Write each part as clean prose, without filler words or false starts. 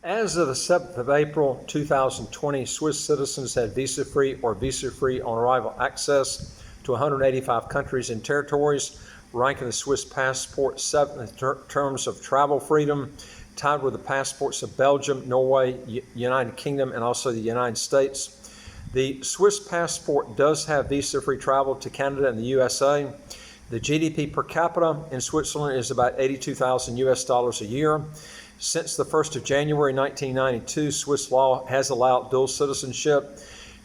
As of the 7th of April 2020, Swiss citizens had visa-free or visa-free on arrival access to 185 countries and territories, ranking the Swiss passport seventh in terms of travel freedom, tied with the passports of Belgium, Norway, United Kingdom, and also the United States. The Swiss passport does have visa-free travel to Canada and the USA. The GDP per capita in Switzerland is about $82,000 a year. Since the 1st of January 1992, Swiss law has allowed dual citizenship.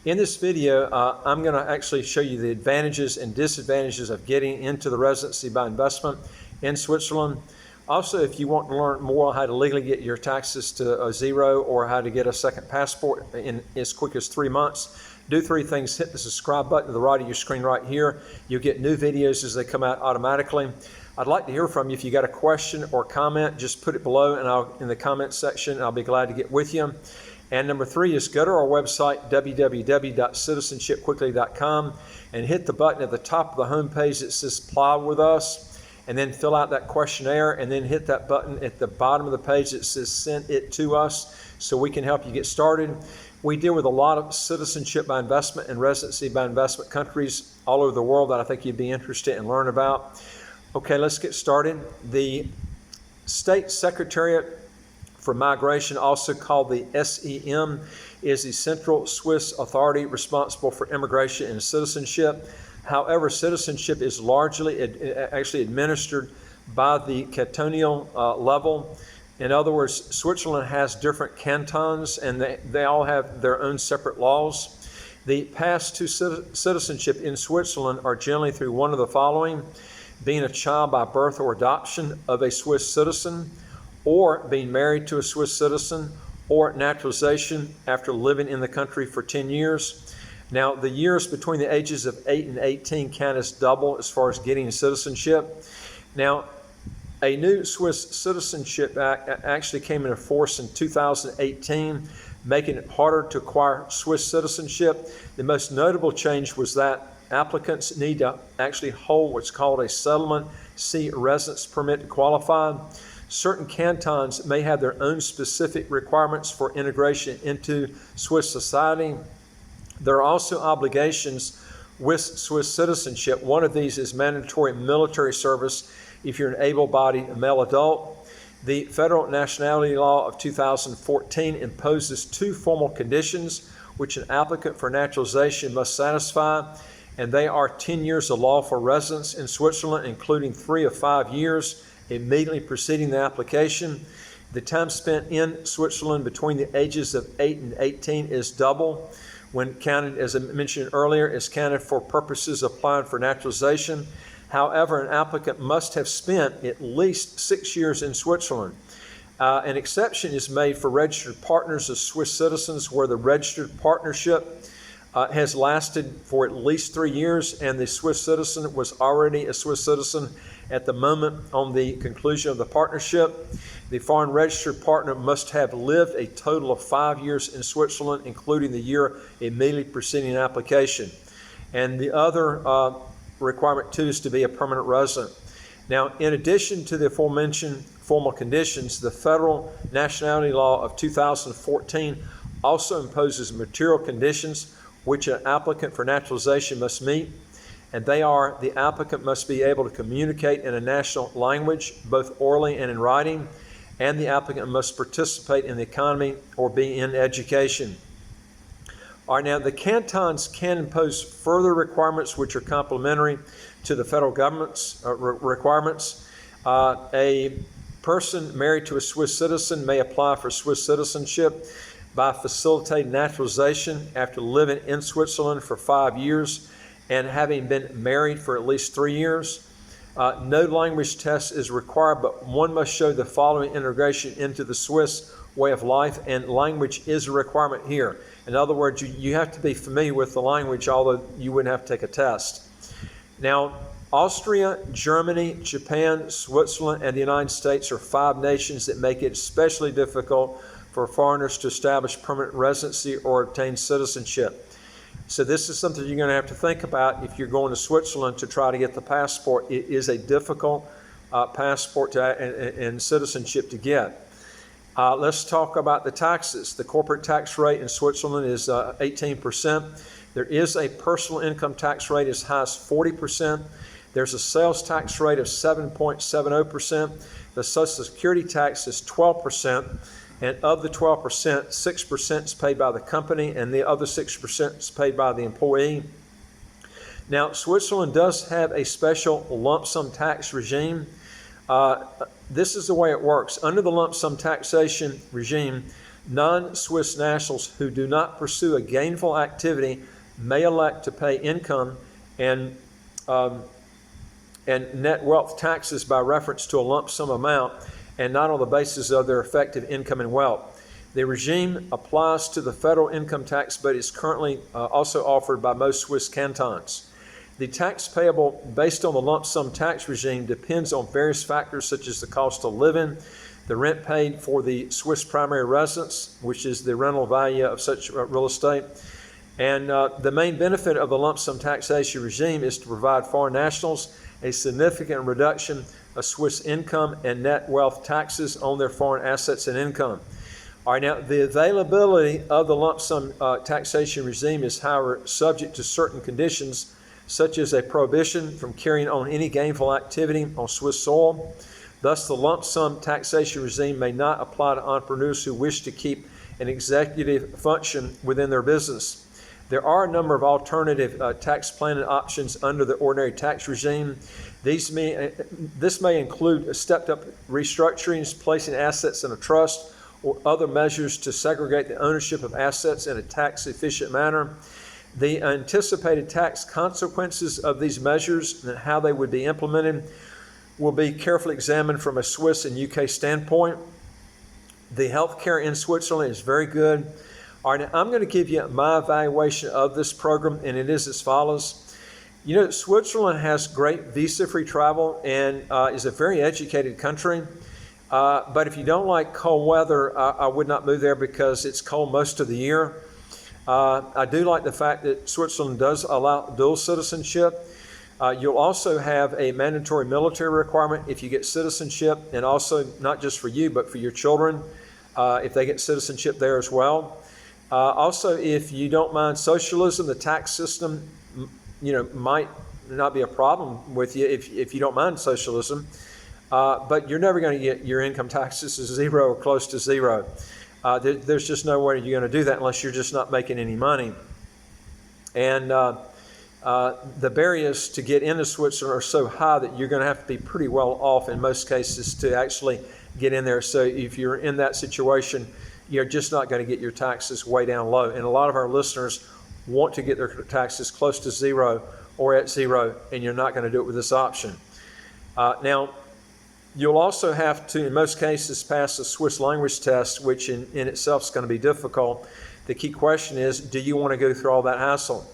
In this video, I'm going to actually show you the advantages and disadvantages of getting into the residency by investment in Switzerland. Also, if you want to learn more on how to legally get your taxes to zero or how to get a second passport in as quick as 3 months, do three things. Hit the subscribe button to the right of your screen right here. You'll get new videos as they come out automatically. I'd like to hear from you. If you got a question or comment, just put it below and in the comment section. I'll be glad to get with you. And number three is go to our website, www.citizenshipquickly.com, and hit the button at the top of the homepage that says Apply with Us, and then fill out that questionnaire, and then hit that button at the bottom of the page that says Send It to Us so we can help you get started. We deal with a lot of citizenship by investment and residency by investment countries all over the world that I think you'd be interested in learning about. Okay, let's get started. The State Secretariat for Migration, also called the SEM, is the Central Swiss Authority responsible for immigration and citizenship. However, citizenship is largely actually administered by the cantonal level. In other words, Switzerland has different cantons and they all have their own separate laws. The paths to citizenship in Switzerland are generally through one of the following: being a child by birth or adoption of a Swiss citizen, or being married to a Swiss citizen, or naturalization after living in the country for 10 years. Now, the years between the ages of 8 and 18 count as double as far as getting citizenship. Now, a new Swiss Citizenship Act actually came into force in 2018, making it harder to acquire Swiss citizenship. The most notable change was that applicants need to actually hold what's called a Settlement C residence permit to qualify. Certain cantons may have their own specific requirements for integration into Swiss society. There are also obligations with Swiss citizenship. One of these is mandatory military service if you're an able-bodied male adult. The Federal Nationality Law of 2014 imposes two formal conditions which an applicant for naturalization must satisfy, and they are 10 years of lawful residence in Switzerland, including 3 of 5 years immediately preceding the application. The time spent in Switzerland between the ages of 8 and 18 is double. When counted, as I mentioned earlier, is counted for purposes of applying for naturalization. However, an applicant must have spent at least 6 years in Switzerland. An exception is made for registered partners of Swiss citizens where the registered partnership has lasted for at least 3 years and the Swiss citizen was already a Swiss citizen at the moment on the conclusion of the partnership. The foreign registered partner must have lived a total of 5 years in Switzerland, including the year immediately preceding an application. And the other requirement too is to be a permanent resident. Now, in addition to the aforementioned formal conditions, the Federal Nationality Law of 2014 also imposes material conditions which an applicant for naturalization must meet, and they are: the applicant must be able to communicate in a national language, both orally and in writing, and the applicant must participate in the economy or be in education. All right, now the cantons can impose further requirements which are complementary to the federal government's requirements. A person married to a Swiss citizen may apply for Swiss citizenship by facilitating naturalization after living in Switzerland for 5 years and having been married for at least 3 years. No language test is required, but one must show the following integration into the Swiss way of life, and language is a requirement here. In other words, you have to be familiar with the language, although you wouldn't have to take a test. Now, Austria, Germany, Japan, Switzerland, and the United States are 5 nations that make it especially difficult for foreigners to establish permanent residency or obtain citizenship. So this is something you're going to have to think about if you're going to Switzerland to try to get the passport. It is a difficult passport and citizenship to get. Let's talk about the taxes. The corporate tax rate in Switzerland is 18%. There is a personal income tax rate as high as 40%. There's a sales tax rate of 7.70%. The Social Security tax is 12%. And of the 12%, 6% is paid by the company, and the other 6% is paid by the employee. Now, Switzerland does have a special lump sum tax regime. This is the way it works. Under the lump sum taxation regime, non-Swiss nationals who do not pursue a gainful activity may elect to pay income and net wealth taxes by reference to a lump sum amount and not on the basis of their effective income and wealth. The regime applies to the federal income tax, but is currently also offered by most Swiss cantons. The tax payable based on the lump sum tax regime depends on various factors such as the cost of living, the rent paid for the Swiss primary residence, which is the rental value of such real estate. And the main benefit of the lump sum taxation regime is to provide foreign nationals a significant reduction of Swiss income and net wealth taxes on their foreign assets and income. All right, now the availability of the lump sum taxation regime is, however, subject to certain conditions, such as a prohibition from carrying on any gainful activity on Swiss soil. Thus, the lump sum taxation regime may not apply to entrepreneurs who wish to keep an executive function within their business. There are a number of alternative tax planning options under the ordinary tax regime. This may include stepped-up restructurings, placing assets in a trust, or other measures to segregate the ownership of assets in a tax-efficient manner. The anticipated tax consequences of these measures and how they would be implemented will be carefully examined from a Swiss and UK standpoint. The healthcare in Switzerland is very good. All right, now I'm going to give you my evaluation of this program, and it is as follows. You know, Switzerland has great visa-free travel and is a very educated country. But if you don't like cold weather, I would not move there because it's cold most of the year. I do like the fact that Switzerland does allow dual citizenship. You'll also have a mandatory military requirement if you get citizenship, and also not just for you, but for your children, if they get citizenship there as well. Also, if you don't mind socialism, the tax system, might not be a problem with you if you don't mind socialism. But you're never going to get your income taxes to zero or close to zero. There's just no way you're going to do that unless you're just not making any money. And the barriers to get into Switzerland are so high that you're going to have to be pretty well off in most cases to actually get in there. So if you're in that situation, you're just not going to get your taxes way down low. And a lot of our listeners want to get their taxes close to zero or at zero, and you're not going to do it with this option. Now, you'll also have to, in most cases, pass the Swiss language test, which in itself is going to be difficult. The key question is, do you want to go through all that hassle?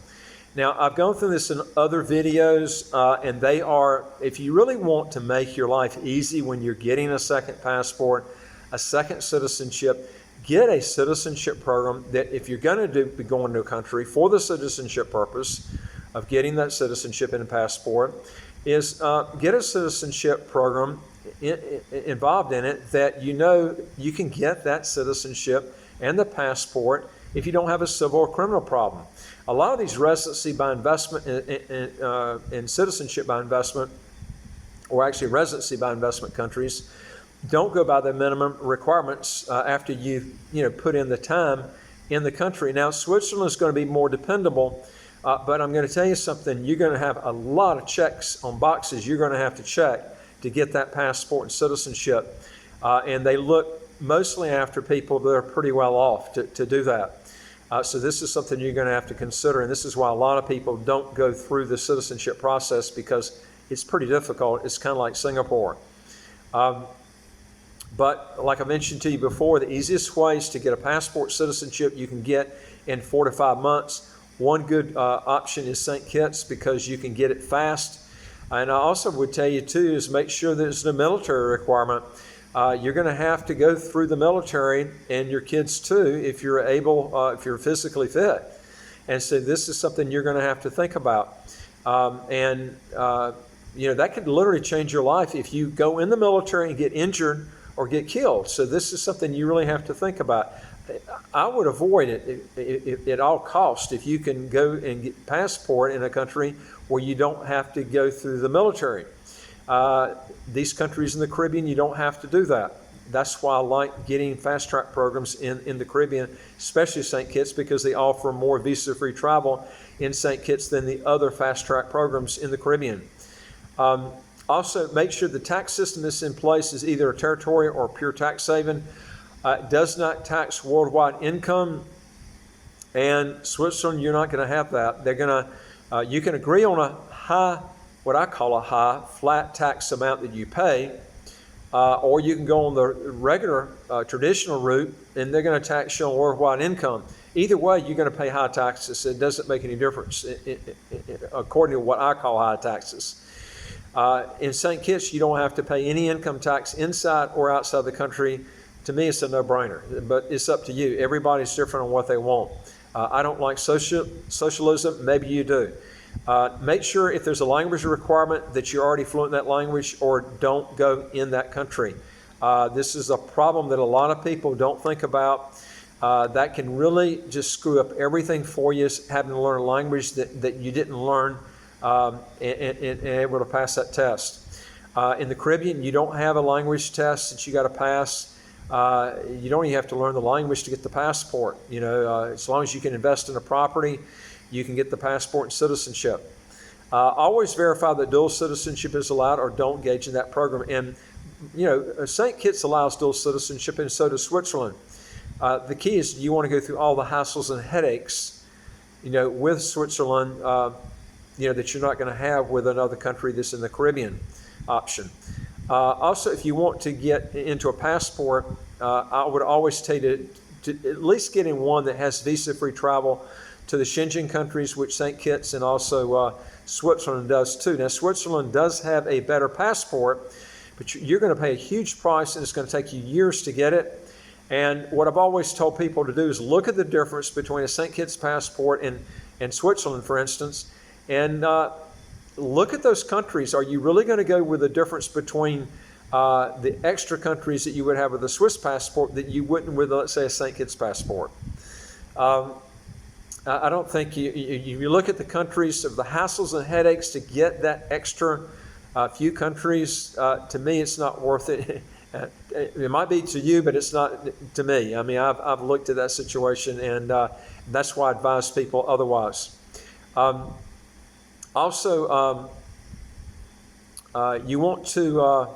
Now, I've gone through this in other videos, and they are, if you really want to make your life easy when you're getting a second passport, a second citizenship, get a citizenship program that if you're going to be going to a country for the citizenship purpose of getting that citizenship and a passport, is get a citizenship program involved in it that you can get that citizenship and the passport if you don't have a civil or criminal problem. A lot of these residency by investment and citizenship by investment, or actually residency by investment countries, don't go by the minimum requirements after you've put in the time in the country. Now, Switzerland is going to be more dependable, but I'm going to tell you something. You're going to have a lot of checks on boxes you're going to have to check to get that passport and citizenship. And they look mostly after people that are pretty well off to do that. So this is something you're going to have to consider. And this is why a lot of people don't go through the citizenship process, because it's pretty difficult. It's kind of like Singapore. But like I mentioned to you before, the easiest ways to get a passport citizenship you can get in 4 to 5 months. One good option is St. Kitts, because you can get it fast. And I also would tell you too is make sure there's no military requirement. You're going to have to go through the military, and your kids too, if you're able, if you're physically fit. And so this is something you're going to have to think about. That could literally change your life if you go in the military and get injured or get killed. So this is something you really have to think about. I would avoid it at all costs if you can go and get a passport in a country where you don't have to go through the military. These countries in the Caribbean, you don't have to do that. That's why I like getting fast-track programs in the Caribbean, especially St. Kitts, because they offer more visa-free travel in St. Kitts than the other fast-track programs in the Caribbean. Also, make sure the tax system that's in place is either a territory or pure tax haven. Does not tax worldwide income, and Switzerland, you're not going to have that. They're going to, you can agree on a high, what I call a high flat tax amount that you pay, or you can go on the regular traditional route, and they're going to tax you on worldwide income. Either way, you're going to pay high taxes. It doesn't make any difference, according to what I call high taxes. In St. Kitts, you don't have to pay any income tax inside or outside the country. To me, it's a no-brainer, but it's up to you. Everybody's different on what they want. I don't like socialism. Maybe you do. Make sure if there's a language requirement that you're already fluent in that language, or don't go in that country. This is a problem that a lot of people don't think about. That can really just screw up everything for you, having to learn a language that you didn't learn and able to pass that test. In the Caribbean, you don't have a language test that you got to pass. You don't even have to learn the language to get the passport. As long as you can invest in a property, you can get the passport and citizenship. Always verify that dual citizenship is allowed, or don't engage in that program. And, St. Kitts allows dual citizenship, and so does Switzerland. The key is you want to go through all the hassles and headaches, with Switzerland, that you're not going to have with another country that's in the Caribbean option. Also, if you want to get into a passport, I would always tell you to at least get in one that has visa-free travel to the Schengen countries, which St. Kitts and also Switzerland does too. Now, Switzerland does have a better passport, but you're going to pay a huge price, and it's going to take you years to get it. And what I've always told people to do is look at the difference between a St. Kitts passport and Switzerland, for instance, and look at those countries. Are you really going to go with the difference between the extra countries that you would have with a Swiss passport that you wouldn't with, let's say, a St. Kitts passport? I don't think you look at the countries of the hassles and headaches to get that extra few countries. To me, it's not worth it. It might be to you, but it's not to me. I mean, I've looked at that situation, and that's why I advise people otherwise. Also, you want to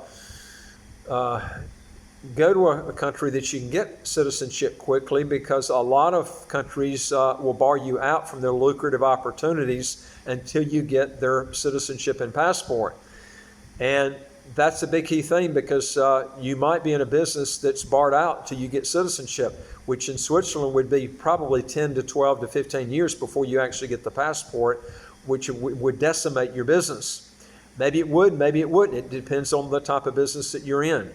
go to a country that you can get citizenship quickly, because a lot of countries will bar you out from their lucrative opportunities until you get their citizenship and passport. And that's a big key thing, because you might be in a business that's barred out till you get citizenship, which in Switzerland would be probably 10 to 12 to 15 years before you actually get the passport, which would decimate your business. Maybe it would, maybe it wouldn't. It depends on the type of business that you're in.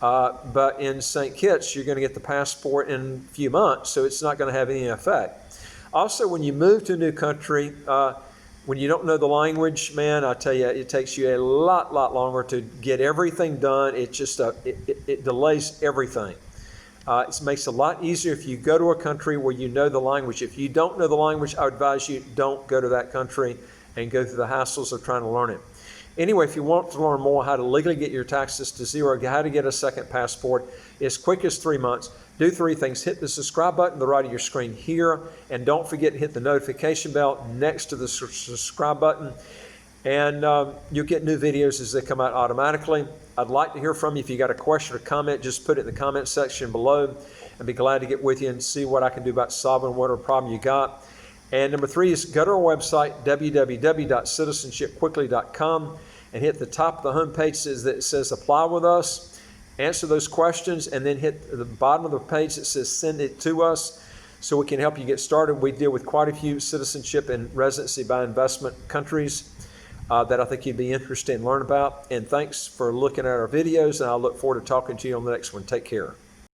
But in St. Kitts, you're going to get the passport in a few months, so it's not going to have any effect. Also, when you move to a new country, when you don't know the language, man, I tell you, it takes you a lot longer to get everything done. It just it delays everything. It makes it a lot easier if you go to a country where you know the language. If you don't know the language, I would advise you don't go to that country and go through the hassles of trying to learn it. Anyway, if you want to learn more how to legally get your taxes to zero, how to get a second passport as quick as 3 months, do 3 things. Hit the subscribe button to the right of your screen here, and don't forget to hit the notification bell next to the subscribe button, and you'll get new videos as they come out automatically. I'd like to hear from you. If you got a question or comment, just put it in the comment section below. I'd be glad to get with you and see what I can do about solving whatever problem you got. And number 3 is go to our website, www.citizenshipquickly.com, and hit the top of the homepage that says apply with us. Answer those questions, and then hit the bottom of the page that says send it to us, so we can help you get started. We deal with quite a few citizenship and residency by investment countries that I think you'd be interested in learning about. And thanks for looking at our videos, and I look forward to talking to you on the next one. Take care.